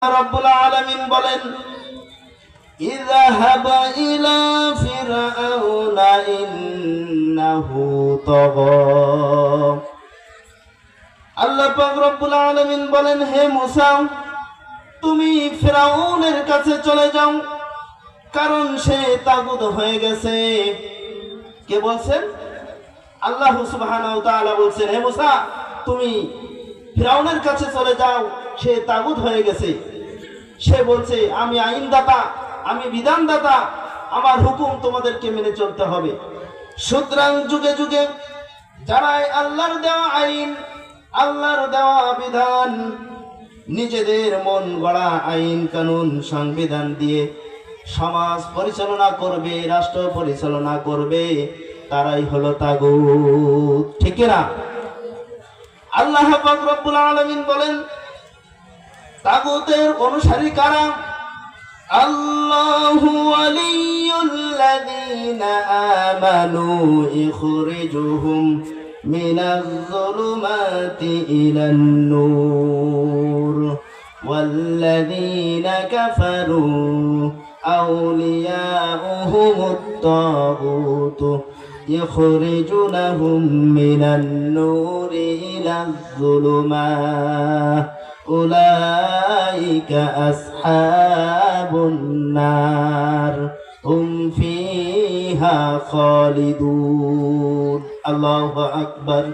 রব্বুল আলামিন বলেন ইযহাব ইলা ফিরআউনা ইন্নাহু তাগা। আল্লাহ পাক রব্বুল আলামিন বলেন, হে মুসা, তুমি ফিরআউনের কাছে চলে যাও, কারণ সে তাগুত হয়ে গেছে। কে বলছেন? আল্লাহ সুবহানাহু ওয়া তাআলা বলছেন, হে মুসা, তুমি ফিরআউনের কাছে চলে যাও, সে তাগুত হয়ে গেছে। সে বলছে, আমি আইনদাতা, আমি বিধানদাতা, আমার হুকুম তোমাদেরকে মেনে চলতে হবে। সুতরাং যুগে যুগে যারা আল্লাহর দেওয়া আইন, আল্লাহর দেওয়া বিধান, নিজেদের মন গড়া আইন কানুন সংবিধান দিয়ে সমাজ পরিচালনা করবে, রাষ্ট্র পরিচালনা করবে, তারাই হলো তাগুত। ঠিক না? আল্লাহ পাক রব্বুল আলামিন বলেন, তাগুতের অনুসারী কারা? আল্লাহু ওয়ালিয়ুল্লাযীনা আমানু ইখরিজুহুম মিনাজ-যুলুমাতি ইলান-নূর ওয়াল্লাযীনা কাফারু আউলিয়াউহুমুত-তাগুত ইখরিজুনাহুম মিনান-নূরি ইলাজ-যুলুমাত উলাইকা আসহাবুন নার হুম ফিহা খালিদুন। আল্লাহু আকবার।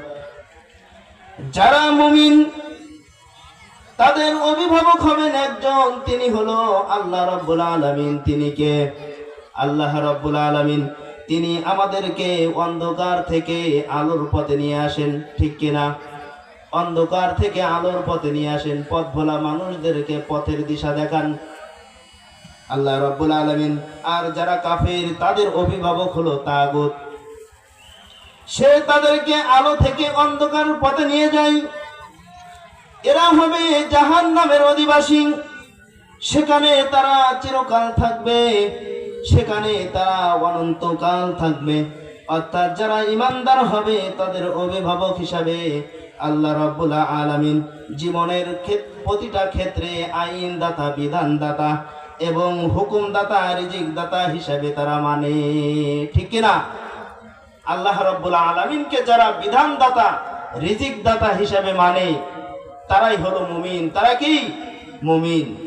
যারা মুমিন তাদের অভিভাবক হবেন একজন, তিনি হলো আল্লাহ রাব্বুল আলামিন। তিনি কে? আল্লাহ রাব্বুল আলামিন। তিনি আমাদেরকে অন্ধকার থেকে আলোর পথে নিয়ে আসেন। ঠিক কিনা? অন্ধকার থেকে আলোর পথে নিয়ে আসেন, পথ ভোলা মানুষদেরকে পথের দিশা দেখান আল্লাহ রাব্বুল আলামিন। আর যারা কাফের তাদের অভিভাবক হলো তাগুত। সে তাদেরকে আলো থেকে অন্ধকার পথে নিয়ে যায়। এরা হবে জাহান্নামের অধিবাসী। সেখানে তারা চিরকাল থাকবে, সেখানে তারা অনন্তকাল থাকবে। অর্থাৎ যারা ঈমানদার হবে তাদের অভিভাবক হিসাবে আল্লাহ রাব্বুল আলামিন জীবনের প্রতিটা ক্ষেত্রে আইনদাতা, বিধানদাতা এবং হুকুমদাতা, রিজিকদাতা হিসাবে তারা মানে। ঠিক কিনা? আল্লাহ রাব্বুল আলামিনকে যারা বিধানদাতা, রিজিকদাতা হিসাবে মানে, তারাই হলো মুমিন। তারা কি? মুমিন।